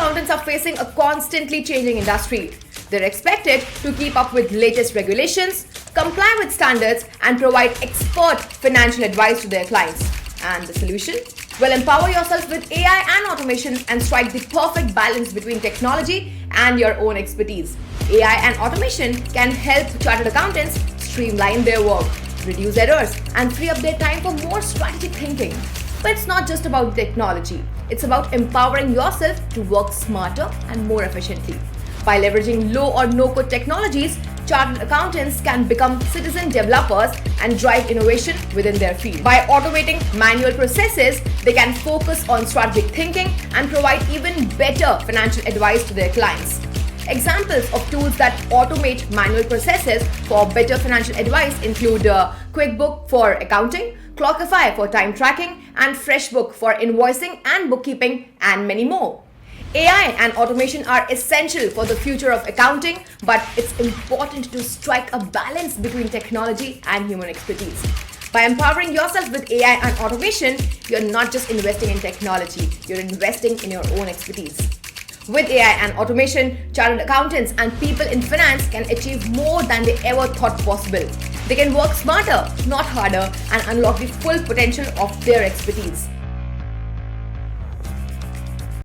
accountants are facing a constantly changing industry. They're expected to keep up with latest regulations, comply with standards, and provide expert financial advice to their clients. And the solution? Well, empower yourself with AI and automation and strike the perfect balance between technology and your own expertise. AI and automation can help chartered accountants streamline their work, reduce errors, and free up their time for more strategic thinking. But it's not just about technology. It's about empowering yourself to work smarter and more efficiently. By leveraging low or no-code technologies, chartered accountants can become citizen developers and drive innovation within their field. By automating manual processes, they can focus on strategic thinking and provide even better financial advice to their clients. Examples of tools that automate manual processes for better financial advice include QuickBook for accounting, Clockify for time tracking, and FreshBook for invoicing and bookkeeping, and many more. AI and automation are essential for the future of accounting, but it's important to strike a balance between technology and human expertise. By empowering yourself with AI and automation, you're not just investing in technology, you're investing in your own expertise. With AI and automation, chartered accountants and people in finance can achieve more than they ever thought possible. They can work smarter, not harder, and unlock the full potential of their expertise.